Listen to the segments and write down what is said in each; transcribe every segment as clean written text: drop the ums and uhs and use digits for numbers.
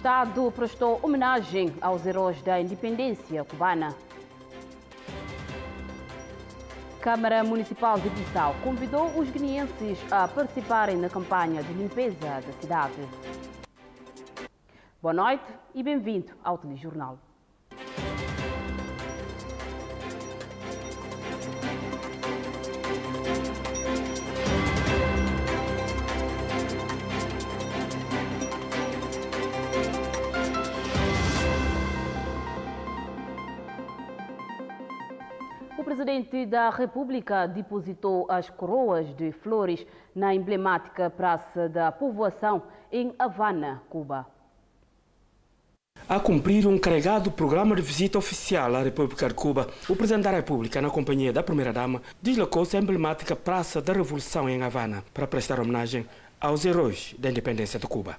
Estado prestou homenagem aos heróis da independência cubana. Câmara Municipal de Bissau convidou os guineenses a participarem na campanha de limpeza da cidade. Boa noite e bem-vindo ao Telejornal. O presidente da República depositou as coroas de flores na emblemática Praça da Povoação em Havana, Cuba. A cumprir um carregado programa de visita oficial à República de Cuba, o presidente da República, na companhia da primeira-dama, deslocou-se à emblemática Praça da Revolução em Havana para prestar homenagem aos heróis da independência de Cuba.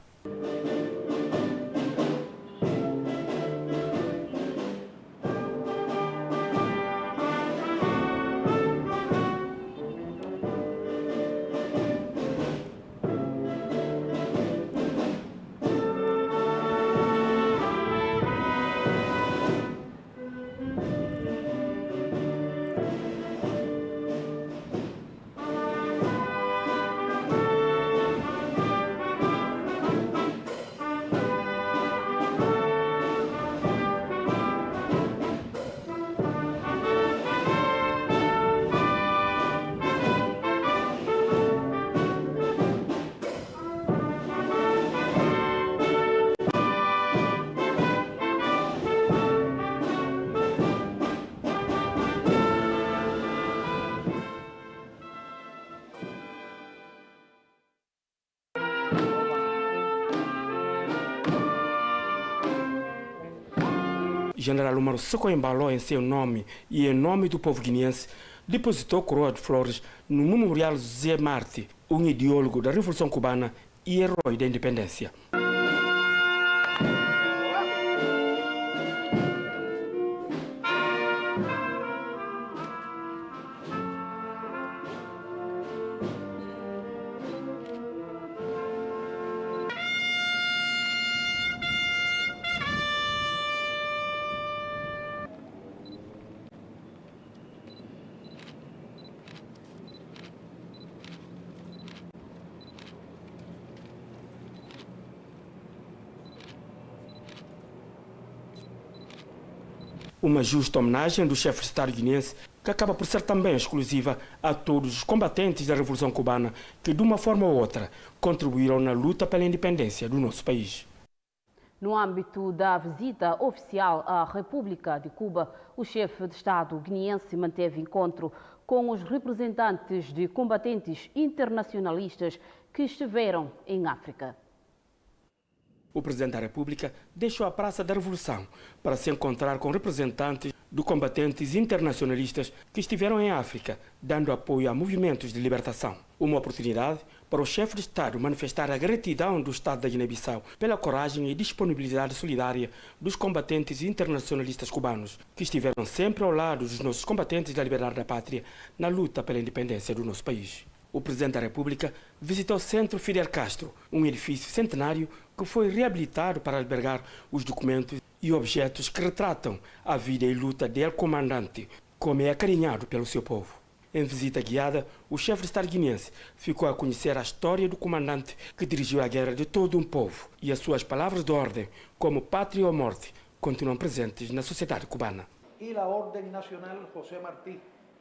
General Umaru Socoembaló, em seu nome e em nome do povo guineense, depositou coroa de flores no Memorial José Marti, um ideólogo da Revolução Cubana e herói da independência. Uma justa homenagem do chefe de Estado guineense, que acaba por ser também exclusiva a todos os combatentes da Revolução Cubana que, de uma forma ou outra, contribuíram na luta pela independência do nosso país. No âmbito da visita oficial à República de Cuba, o chefe de Estado guineense manteve encontro com os representantes de combatentes internacionalistas que estiveram em África. O presidente da República deixou a Praça da Revolução para se encontrar com representantes de combatentes internacionalistas que estiveram em África, dando apoio a movimentos de libertação. Uma oportunidade para o chefe de Estado manifestar a gratidão do Estado da Guiné-Bissau pela coragem e disponibilidade solidária dos combatentes internacionalistas cubanos, que estiveram sempre ao lado dos nossos combatentes da liberdade da pátria na luta pela independência do nosso país. O presidente da República visitou o Centro Fidel Castro, um edifício centenário que foi reabilitado para albergar os documentos e objetos que retratam a vida e luta del comandante, como é acarinhado pelo seu povo. Em visita guiada, o chefe de Estado guineense ficou a conhecer a história do comandante que dirigiu a guerra de todo um povo e as suas palavras de ordem, como pátria ou morte, continuam presentes na sociedade cubana. E a Ordem Nacional José Martí.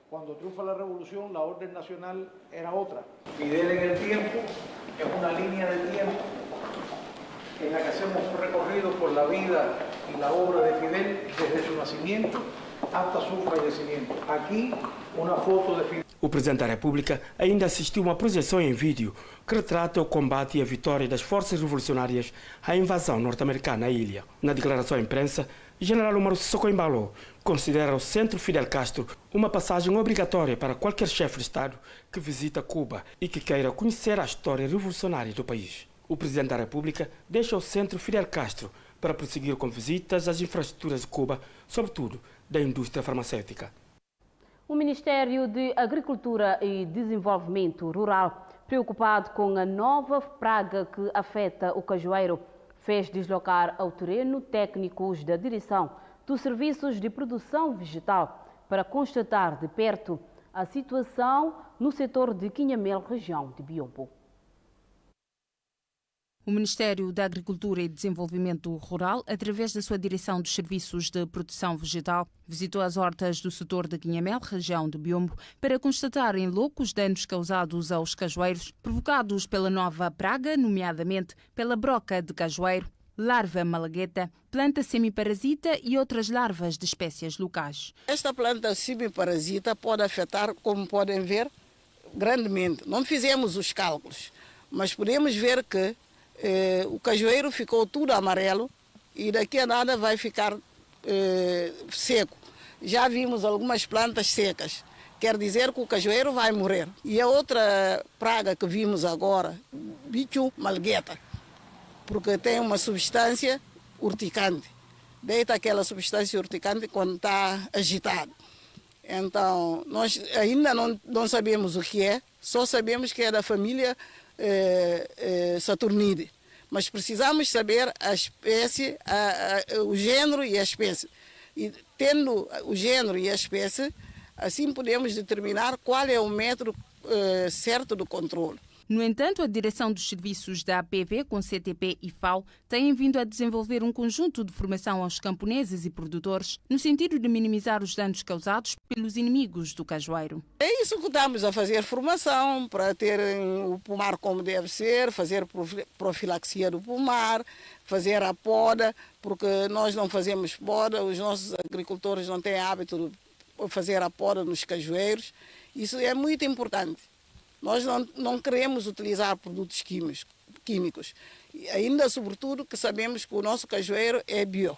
Cuando triunfa la revolución, la orden nacional era otra. Fidel en el tiempo es una línea de tiempo en la que hacemos un recorrido por la vida y la obra de Fidel desde su nacimiento hasta su fallecimiento. Aquí, una foto de Fidel. O presidente da República ainda assistiu a uma projeção em vídeo que retrata o combate e a vitória das forças revolucionárias à invasão norte-americana à ilha. Na declaração à imprensa, General Umaru Socoembaló considera o Centro Fidel Castro uma passagem obrigatória para qualquer chefe de Estado que visita Cuba e que queira conhecer a história revolucionária do país. O presidente da República deixa o Centro Fidel Castro para prosseguir com visitas às infraestruturas de Cuba, sobretudo da indústria farmacêutica. O Ministério de Agricultura e Desenvolvimento Rural, preocupado com a nova praga que afeta o cajueiro, fez deslocar ao terreno técnicos da direção dos serviços de produção vegetal para constatar de perto a situação no setor de Quinhamel, região de Biombo. O Ministério da Agricultura e Desenvolvimento Rural, através da sua Direção dos Serviços de Produção Vegetal, visitou as hortas do setor de Quinhamel, região de Biombo, para constatar em loco os danos causados aos cajueiros, provocados pela nova praga, nomeadamente pela broca de cajueiro, larva malagueta, planta semiparasita e outras larvas de espécies locais. Esta planta semiparasita pode afetar, como podem ver, grandemente. Não fizemos os cálculos, mas podemos ver que o cajueiro ficou tudo amarelo e daqui a nada vai ficar seco. Já vimos algumas plantas secas, quer dizer que o cajueiro vai morrer. E a outra praga que vimos agora, bicho malagueta, porque tem uma substância urticante. Deita aquela substância urticante quando está agitado. Então, nós ainda não sabemos o que é, só sabemos que é da família Saturnidae, mas precisamos saber a espécie, o gênero e a espécie. E tendo o gênero e a espécie, assim podemos determinar qual é o método certo do controle. No entanto, a direção dos serviços da APV, com CTP e FAO, tem vindo a desenvolver um conjunto de formação aos camponeses e produtores, no sentido de minimizar os danos causados pelos inimigos do cajueiro. É isso que estamos a fazer, formação para terem o pomar como deve ser, fazer profilaxia do pomar, fazer a poda, porque nós não fazemos poda, os nossos agricultores não têm hábito de fazer a poda nos cajueiros. Isso é muito importante. Nós não queremos utilizar produtos químicos. E ainda, sobretudo, que sabemos que o nosso cajueiro é bio.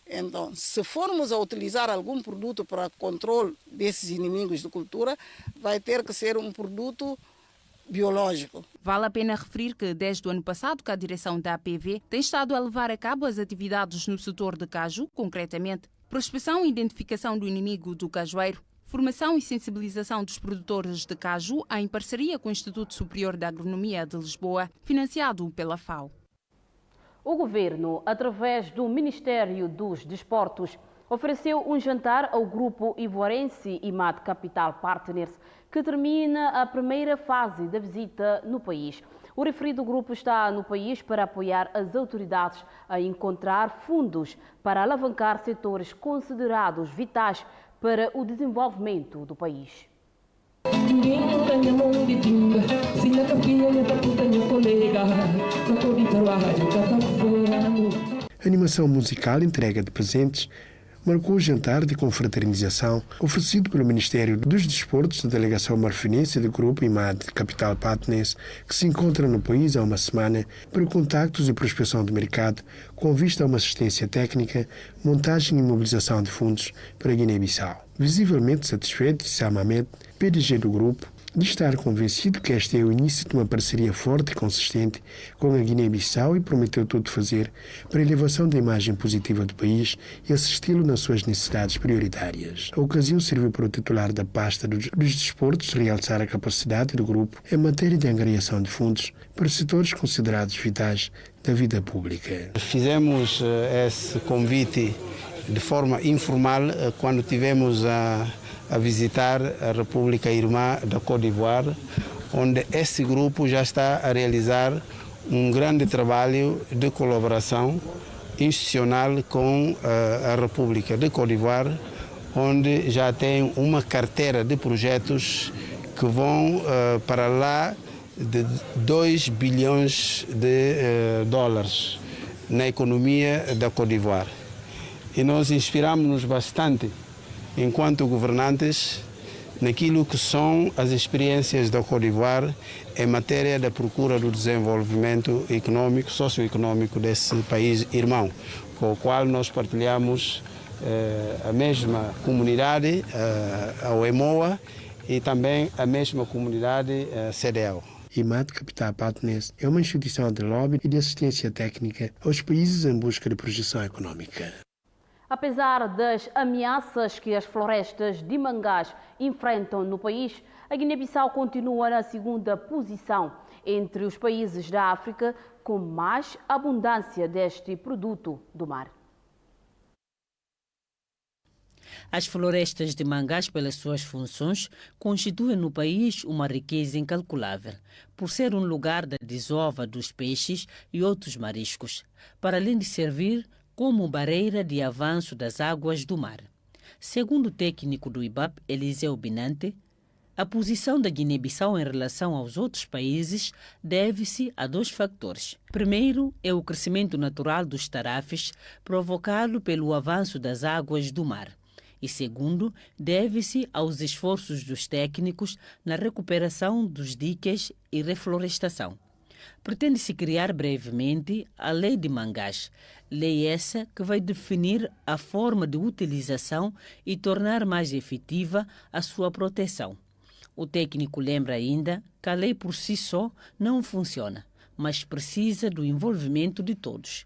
Então, se formos a utilizar algum produto para controle desses inimigos de cultura, vai ter que ser um produto biológico. Vale a pena referir que, desde o ano passado, que a direção da APV tem estado a levar a cabo as atividades no setor de caju, concretamente prospeção e identificação do inimigo do cajueiro, formação e sensibilização dos produtores de caju em parceria com o Instituto Superior de Agronomia de Lisboa, financiado pela FAO. O governo, através do Ministério dos Desportos, ofereceu um jantar ao grupo ivoarense IMAD Capital Partners, que termina a primeira fase da visita no país. O referido grupo está no país para apoiar as autoridades a encontrar fundos para alavancar setores considerados vitais para o desenvolvimento do país. A animação musical entrega de presentes marcou o jantar de confraternização oferecido pelo Ministério dos Desportos da delegação marfinense do Grupo IMAD Capital Partners, que se encontra no país há uma semana para contactos e prospecção de mercado, com vista a uma assistência técnica, montagem e mobilização de fundos para a Guiné-Bissau. Visivelmente satisfeito, Sam Ahmed, PDG do grupo, de estar convencido que este é o início de uma parceria forte e consistente com a Guiné-Bissau e prometeu tudo fazer para a elevação da imagem positiva do país e assisti-lo nas suas necessidades prioritárias. A ocasião serviu para o titular da pasta dos desportos realçar a capacidade do grupo em matéria de angariação de fundos para setores considerados vitais da vida pública. Fizemos esse convite de forma informal quando tivemos a visitar a República Irmã da Côte d'Ivoire, onde esse grupo já está a realizar um grande trabalho de colaboração institucional com a República de Côte d'Ivoire, onde já tem uma carteira de projetos que vão para lá de 2 bilhões de dólares na economia da Côte d'Ivoire. E nós inspiramos-nos bastante enquanto governantes, naquilo que são as experiências da Côte d'Ivoire em matéria da procura do desenvolvimento econômico, socioeconômico desse país irmão, com o qual nós partilhamos a mesma comunidade, a OEMOA, e também a mesma comunidade CDL. IMAD Capital Partners é uma instituição de lobby e de assistência técnica aos países em busca de projeção econômica. Apesar das ameaças que as florestas de mangás enfrentam no país, a Guiné-Bissau continua na segunda posição entre os países da África com mais abundância deste produto do mar. As florestas de mangás, pelas suas funções, constituem no país uma riqueza incalculável, por ser um lugar da desova dos peixes e outros mariscos, para além de servir como barreira de avanço das águas do mar. Segundo o técnico do IBAP, Eliseu Binante, a posição da Guiné-Bissau em relação aos outros países deve-se a dois fatores. Primeiro é o crescimento natural dos tarafes provocado pelo avanço das águas do mar. E segundo, deve-se aos esforços dos técnicos na recuperação dos diques e reflorestação. Pretende-se criar brevemente a Lei de Mangás, lei essa que vai definir a forma de utilização e tornar mais efetiva a sua proteção. O técnico lembra ainda que a lei por si só não funciona, mas precisa do envolvimento de todos.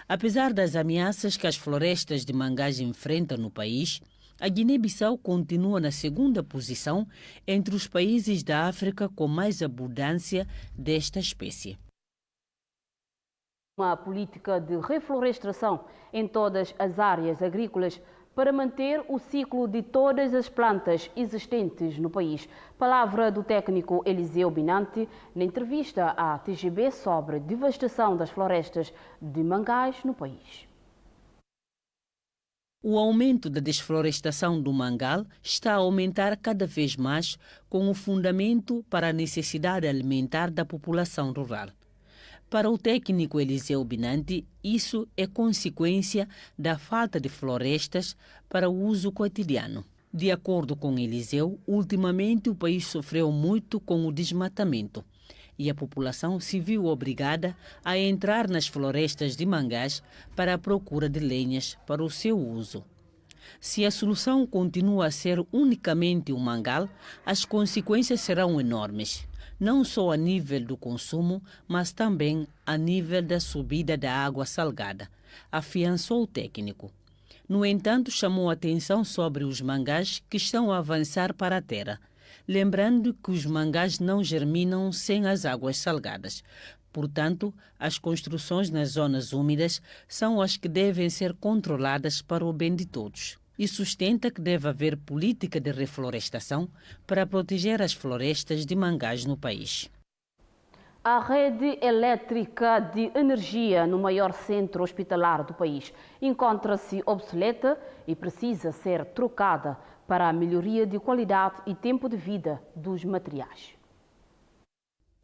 Apesar das ameaças que as florestas de mangás enfrentam no país, a Guiné-Bissau continua na segunda posição entre os países da África com mais abundância desta espécie. Uma política de reflorestação em todas as áreas agrícolas para manter o ciclo de todas as plantas existentes no país. Palavra do técnico Eliseu Binante na entrevista à TGB sobre a devastação das florestas de mangás no país. O aumento da desflorestação do mangal está a aumentar cada vez mais com o fundamento para a necessidade alimentar da população rural. Para o técnico Eliseu Binante, isso é consequência da falta de florestas para o uso cotidiano. De acordo com Eliseu, ultimamente o país sofreu muito com o desmatamento e a população se viu obrigada a entrar nas florestas de mangás para a procura de lenhas para o seu uso. Se a solução continua a ser unicamente o mangal, as consequências serão enormes, não só a nível do consumo, mas também a nível da subida da água salgada, afiançou o técnico. No entanto, chamou a atenção sobre os mangás que estão a avançar para a terra, lembrando que os mangás não germinam sem as águas salgadas. Portanto, as construções nas zonas úmidas são as que devem ser controladas para o bem de todos. E sustenta que deve haver política de reflorestação para proteger as florestas de mangás no país. A rede elétrica de energia no maior centro hospitalar do país encontra-se obsoleta e precisa ser trocada para a melhoria de qualidade e tempo de vida dos materiais.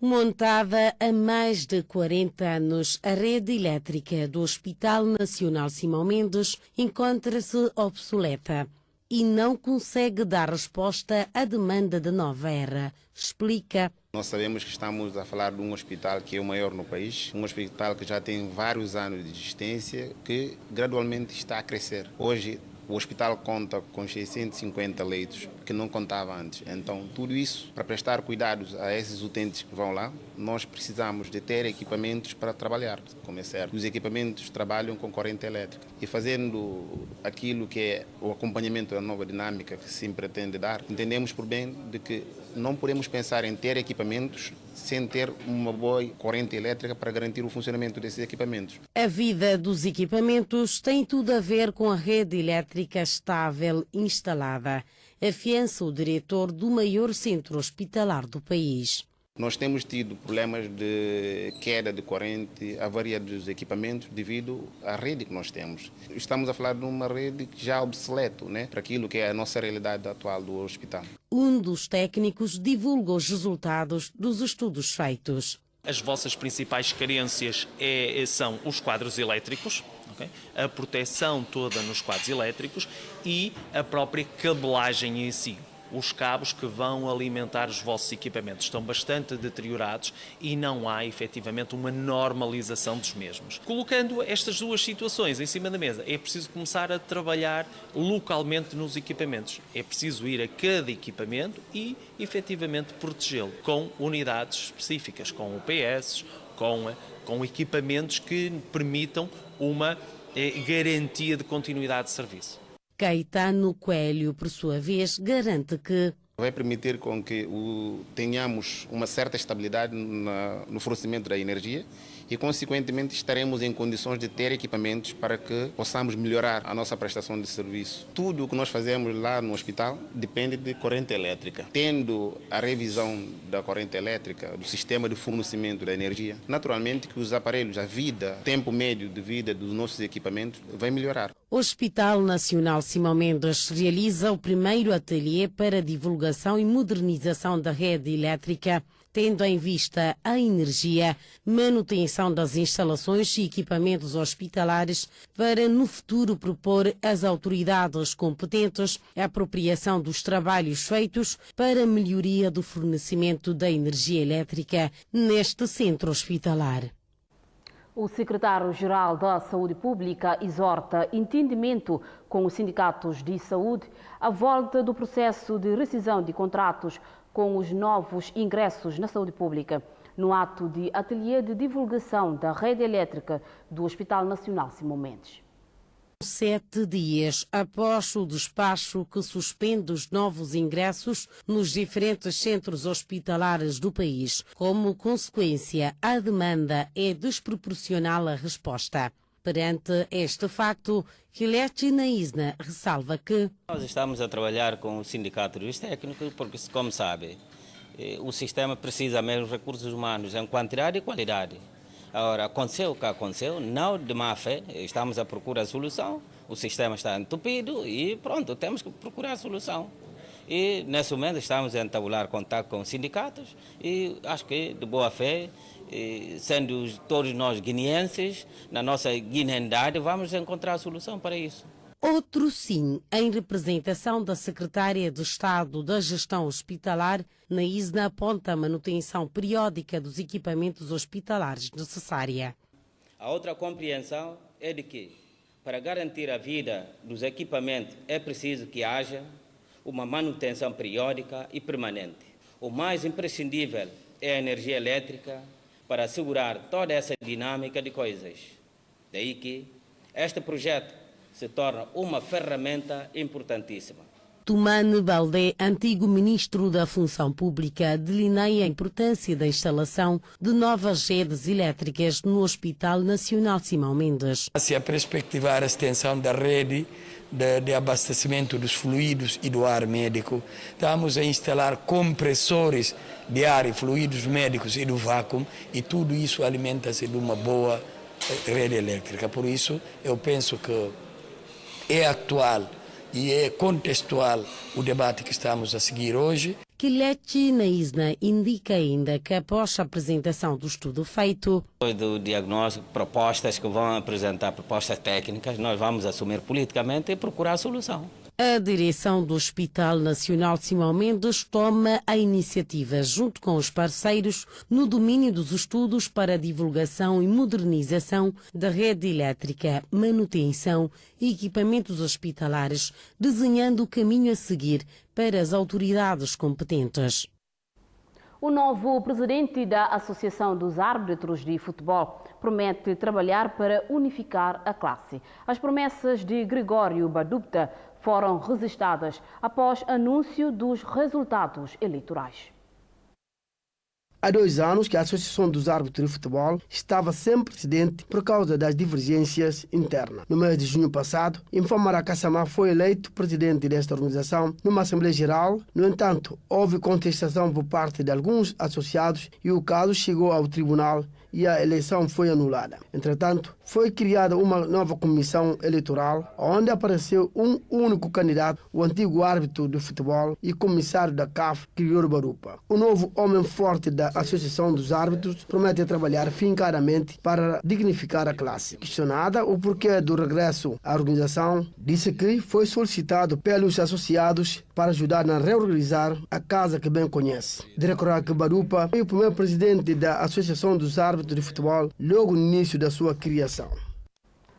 Montada há mais de 40 anos, a rede elétrica do Hospital Nacional Simão Mendes encontra-se obsoleta e não consegue dar resposta à demanda da nova era, explica. Nós sabemos que estamos a falar de um hospital que é o maior no país, um hospital que já tem vários anos de existência, que gradualmente está a crescer. Hoje, o hospital conta com 650 leitos, que não contava antes. Então, tudo isso, para prestar cuidados a esses utentes que vão lá, nós precisamos de ter equipamentos para trabalhar, como é certo. Os equipamentos trabalham com corrente elétrica. E fazendo aquilo que é o acompanhamento da nova dinâmica que se pretende dar, entendemos por bem de que não podemos pensar em ter equipamentos sem ter uma boa corrente elétrica para garantir o funcionamento desses equipamentos. A vida dos equipamentos tem tudo a ver com a rede elétrica estável instalada, afiança o diretor do maior centro hospitalar do país. Nós temos tido problemas de queda de corrente, avaria dos equipamentos devido à rede que nós temos. Estamos a falar de uma rede já obsoleta, para aquilo que é a nossa realidade atual do hospital. Um dos técnicos divulga os resultados dos estudos feitos. As vossas principais carências são os quadros elétricos, a proteção toda nos quadros elétricos e a própria cabelagem em si. Os cabos que vão alimentar os vossos equipamentos estão bastante deteriorados e não há efetivamente uma normalização dos mesmos. Colocando estas duas situações em cima da mesa, é preciso começar a trabalhar localmente nos equipamentos. É preciso ir a cada equipamento e efetivamente protegê-lo com unidades específicas, com UPS, com equipamentos que permitam uma garantia de continuidade de serviço. Caetano Coelho, por sua vez, garante que vai permitir com que tenhamos uma certa estabilidade no fornecimento da energia e, consequentemente, estaremos em condições de ter equipamentos para que possamos melhorar a nossa prestação de serviço. Tudo o que nós fazemos lá no hospital depende de corrente elétrica. Tendo a revisão da corrente elétrica, do sistema de fornecimento da energia, naturalmente que os aparelhos, a vida, o tempo médio de vida dos nossos equipamentos vai melhorar. O Hospital Nacional Simão Mendes realiza o primeiro ateliê para divulgação e modernização da rede elétrica, tendo em vista a energia, manutenção das instalações e equipamentos hospitalares, para no futuro propor às autoridades competentes a apropriação dos trabalhos feitos para a melhoria do fornecimento da energia elétrica neste centro hospitalar. O secretário-geral da Saúde Pública exorta entendimento com os sindicatos de saúde à volta do processo de rescisão de contratos com os novos ingressos na saúde pública, no ato de ateliê de divulgação da rede elétrica do Hospital Nacional Simão Mendes. 7 dias após o despacho que suspende os novos ingressos nos diferentes centros hospitalares do país. Como consequência, a demanda é desproporcional à resposta. Perante este facto, Quilete Naísna ressalva que nós estamos a trabalhar com o sindicato dos técnicos porque, como sabe, o sistema precisa mesmo de recursos humanos em quantidade e qualidade. Agora, aconteceu o que aconteceu, não de má fé, estamos a procurar a solução, o sistema está entupido e pronto, temos que procurar a solução. E nesse momento estamos a entabular contato com os sindicatos e acho que de boa fé, sendo todos nós guineenses, na nossa guineandade, vamos encontrar a solução para isso. Outro sim, em representação da Secretária de Estado da Gestão Hospitalar, Naísna aponta a manutenção periódica dos equipamentos hospitalares necessária. A outra compreensão é de que, para garantir a vida dos equipamentos, é preciso que haja uma manutenção periódica e permanente. O mais imprescindível é a energia elétrica para assegurar toda essa dinâmica de coisas. Daí que este projeto se torna uma ferramenta importantíssima. Tumane Baldé, antigo ministro da Função Pública, delineia a importância da instalação de novas redes elétricas no Hospital Nacional Simão Mendes. Se a perspectivar a extensão da rede de abastecimento dos fluidos e do ar médico, estamos a instalar compressores de ar e fluidos médicos e do vácuo, e tudo isso alimenta-se de uma boa rede elétrica. Por isso, eu penso que é atual e é contextual o debate que estamos a seguir hoje. Quilete Naísna indica ainda que após a apresentação do estudo feito, Depois do diagnóstico, propostas que vão apresentar, propostas técnicas, nós vamos assumir politicamente e procurar a solução. a direção do Hospital Nacional Simão Mendes toma a iniciativa, junto com os parceiros, no domínio dos estudos para a divulgação e modernização da rede elétrica, manutenção e equipamentos hospitalares, desenhando o caminho a seguir para as autoridades competentes. O novo presidente da Associação dos Árbitros de Futebol promete trabalhar para unificar a classe. As promessas de Gregório Badupta foram registradas após anúncio dos resultados eleitorais. Há 2 anos que a Associação dos Árbitros de Futebol estava sem precedente por causa das divergências internas. No mês de junho passado, Infomara Kassamá foi eleito presidente desta organização numa Assembleia Geral. No entanto, houve contestação por parte de alguns associados e o caso chegou ao tribunal e a eleição foi anulada. Entretanto, foi criada uma nova comissão eleitoral, onde apareceu um único candidato, o antigo árbitro de futebol e comissário da CAF, Gregório Badupta. O novo homem forte da Associação dos Árbitros promete trabalhar fincadamente para dignificar a classe. Questionada o porquê do regresso à organização, disse que foi solicitado pelos associados para ajudar a reorganizar a casa que bem conhece. De recordar que Badupta foi o primeiro presidente da Associação dos Árbitros de Futebol logo no início da sua criação.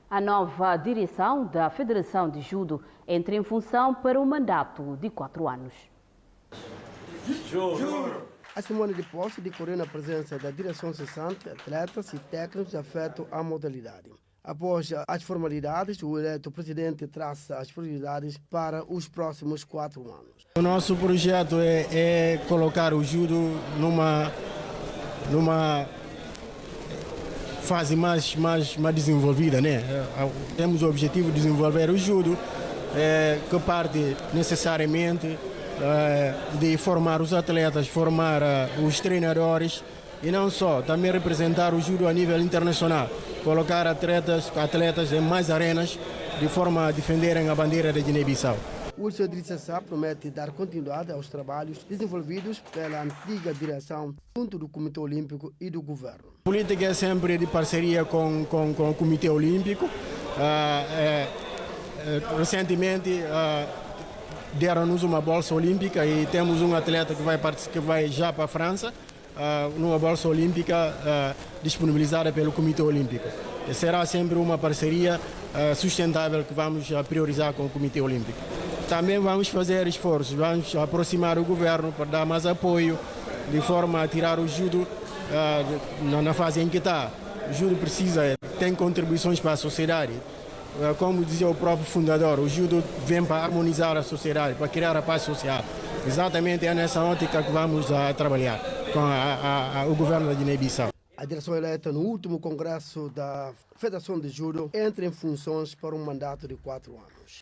A nova direção da Federação de Judo entra em função para um mandato de 4 anos. A cerimônia de posse decorreu na presença da direção cessante, atletas e técnicos afetos à modalidade. Após as formalidades, o eleito presidente traça as prioridades para os próximos 4 anos. O nosso projeto é fase mais desenvolvida, né? Temos o objetivo de desenvolver o judo, que parte necessariamente de formar os atletas, formar os treinadores e não só, também representar o judo a nível internacional, colocar atletas em mais arenas de forma a defenderem a bandeira de Guiné-Bissau. O Sr. Idrissa Sá promete dar continuidade aos trabalhos desenvolvidos pela antiga direção junto do Comitê Olímpico e do Governo. A política é sempre de parceria com o Comitê Olímpico. Recentemente deram-nos uma bolsa olímpica e temos um atleta que vai já para a França, numa bolsa olímpica disponibilizada pelo Comitê Olímpico. E será sempre uma parceria sustentável que vamos priorizar com o Comitê Olímpico. Também vamos fazer esforços, vamos aproximar o governo para dar mais apoio, de forma a tirar o judo na fase em que está. O judo tem contribuições para a sociedade. Como dizia o próprio fundador, o judo vem para harmonizar a sociedade, para criar a paz social. Exatamente é nessa ótica que vamos trabalhar com o governo da Guiné-Bissau. A direção eleita no último congresso da Federação de Judo entra em funções para um mandato de 4 anos.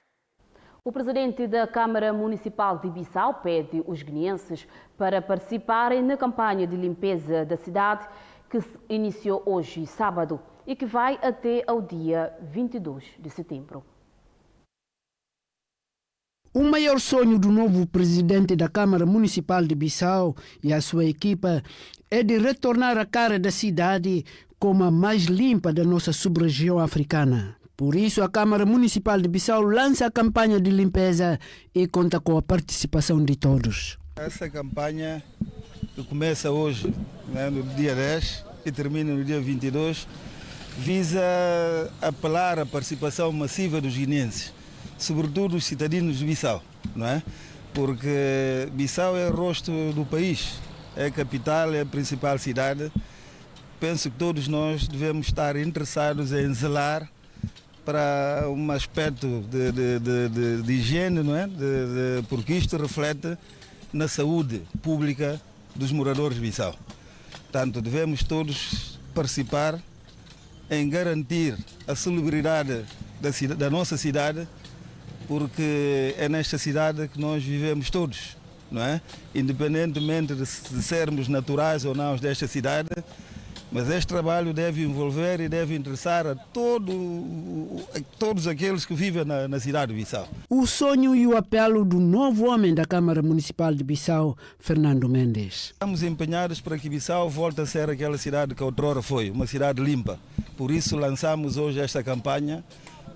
O presidente da Câmara Municipal de Bissau pede os guineenses para participarem na campanha de limpeza da cidade que se iniciou hoje, sábado, e que vai até ao dia 22 de setembro. O maior sonho do novo presidente da Câmara Municipal de Bissau e a sua equipa é de retornar a cara da cidade como a mais limpa da nossa sub-região africana. Por isso, a Câmara Municipal de Bissau lança a campanha de limpeza e conta com a participação de todos. Essa campanha que começa hoje, no dia 10 e termina no dia 22, visa apelar à participação massiva dos guineenses, sobretudo os cidadãos de Bissau, não é? Porque Bissau é o rosto do país, é a capital, é a principal cidade. Penso que todos nós devemos estar interessados em zelar para um aspecto de higiene, não é? Porque isto reflete na saúde pública dos moradores de Bissau. Portanto, devemos todos participar em garantir a celebridade da nossa cidade, porque é nesta cidade que nós vivemos todos, não é? Independentemente de sermos naturais ou não desta cidade, mas este trabalho deve envolver e deve interessar a todos aqueles que vivem na cidade de Bissau. O sonho e o apelo do novo homem da Câmara Municipal de Bissau, Fernando Mendes. Estamos empenhados para que Bissau volte a ser aquela cidade que outrora foi, uma cidade limpa. Por isso lançamos hoje esta campanha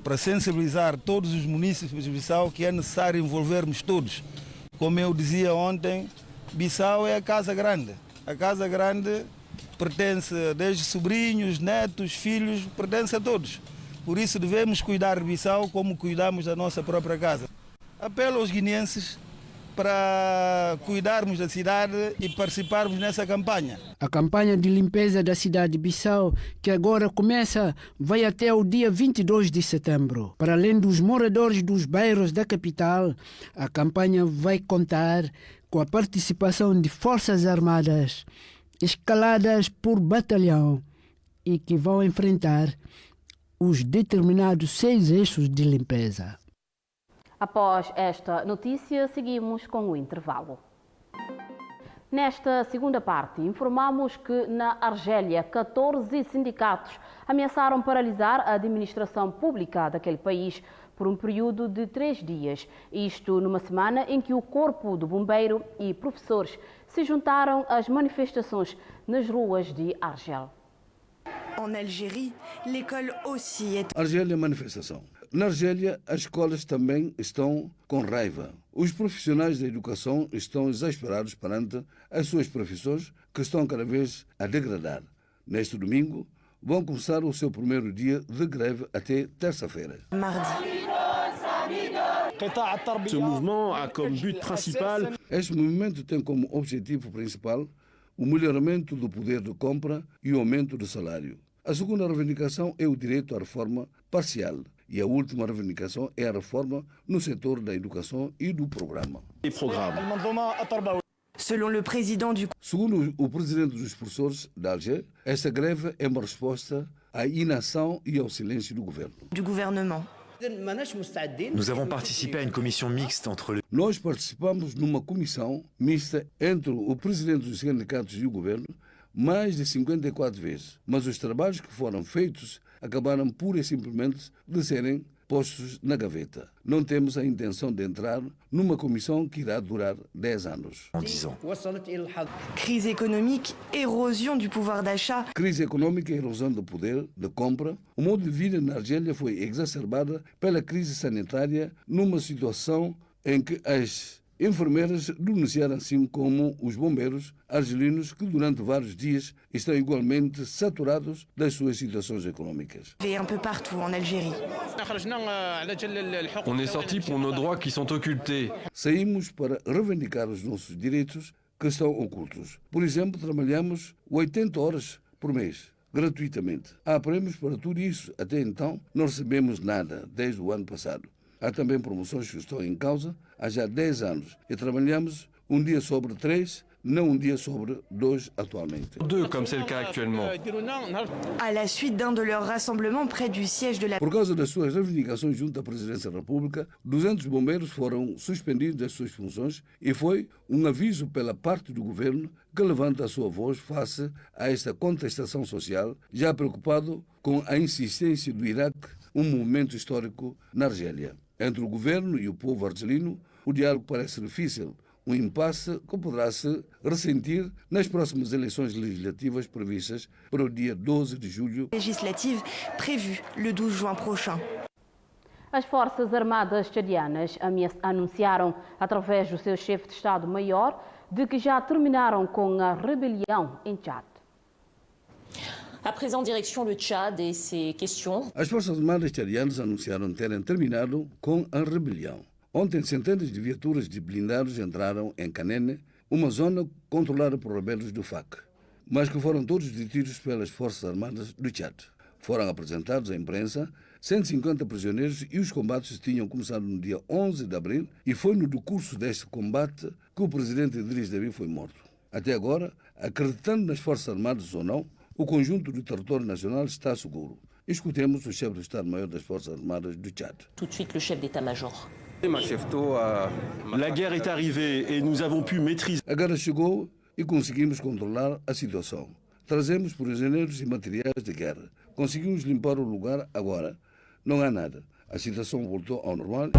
para sensibilizar todos os munícipes de Bissau que é necessário envolvermos todos. Como eu dizia ontem, Bissau é a Casa Grande. A Casa Grande pertence desde sobrinhos, netos, filhos, pertence a todos. Por isso devemos cuidar de Bissau como cuidamos da nossa própria casa. Apelo aos guineenses para cuidarmos da cidade e participarmos nessa campanha. A campanha de limpeza da cidade de Bissau, que agora começa, vai até o dia 22 de setembro. Para além dos moradores dos bairros da capital, a campanha vai contar com a participação de forças armadas, escaladas por batalhão e que vão enfrentar os determinados 6 eixos de limpeza. Após esta notícia, seguimos com o intervalo. Nesta segunda parte, informamos que na Argélia, 14 sindicatos ameaçaram paralisar a administração pública daquele país por um período de 3 dias. Isto numa semana em que o Corpo do Bombeiro e professores se juntaram às manifestações nas ruas de Argel. En Algérie, l'école aussi est... Argélia, manifestação. Na Argélia, as escolas também estão com raiva. Os profissionais da educação estão exasperados perante as suas profissões, que estão cada vez a degradar. Neste domingo, vão começar o seu primeiro dia de greve até terça-feira. Ce mouvement a comme but principal... Este movimento tem como objetivo principal o melhoramento do poder de compra e o aumento do salário. A segunda reivindicação é o direito à reforma parcial e a última reivindicação é a reforma no setor da educação e do programa. Selon le président du... Segundo o presidente dos professores de Alger, esta greve é uma resposta à inação e ao silêncio do gouvernement. Nous avons participé à une commission mixte entre le... Nós participamos numa comissão mista entre o presidente dos sindicatos e o governo mais de 54 vezes, mas os trabalhos que foram feitos acabaram pura e simplesmente de serem postos na gaveta. Não temos a intenção de entrar numa comissão que irá durar 10 anos. En 10 ans. Crise économique, érosion du pouvoir d'achat. Crise econômica e erosão do poder de compra. O modo de vida na Argélia foi exacerbada pela crise sanitária numa situação em que as enfermeiras denunciaram, assim como os bombeiros argelinos, que durante vários dias estão igualmente saturados das suas situações econômicas. Un peu partout en Algérie. On est sorti pour nos droits qui sont occultés. Saímos para reivindicar os nossos direitos que estão ocultos. Por exemplo, trabalhamos 80 horas por mês, gratuitamente. Há prêmios para tudo isso. Até então, não recebemos nada desde o ano passado. Há também promoções que estão em causa há já 10 anos e trabalhamos um dia sobre 3, não um dia sobre 2 atualmente. 2, comme c'est le cas actuellement. À la suite d'un de leurs rassemblements près du siège de la... Por causa das suas reivindicações junto à Presidência da República, 200 bombeiros foram suspendidos das suas funções e foi um aviso pela parte do governo que levanta a sua voz face a esta contestação social, já preocupado com a insistência do Iraque, um movimento histórico na Argélia. Entre o governo e o povo argelino, o diálogo parece difícil, um impasse que poderá se ressentir nas próximas eleições legislativas previstas para o dia 12 de julho. Legislative prévue le 12 juin prochain. As Forças Armadas Tchadianas anunciaram, através do seu chefe de Estado-Maior, de que já terminaram com a rebelião em Tchad. À présent, direction le Tchad et ses questions. As Forças Armadas Tchadianas anunciaram terem terminado com a rebelião. Ontem, centenas de viaturas de blindados entraram em Canene, uma zona controlada por rebeldes do FAC, mas que foram todos detidos pelas Forças Armadas do Tchad. Foram apresentados à imprensa 150 prisioneiros e os combates tinham começado no dia 11 de abril e foi no decurso deste combate que o presidente Idriss Déby foi morto. Até agora, acreditando nas Forças Armadas ou não, o conjunto do território nacional está seguro. Escutemos o chefe do Estado-Maior das Forças Armadas do Tchad. Tout de suite, le chef d'état-major. La guerre est arrivée et nous avons pu maîtriser. A guerra chegou e conseguimos controlar a situação. Trazemos prisioneiros e materiais de guerra. Conseguimos limpar o lugar agora. Não há nada. A situação voltou ao normal.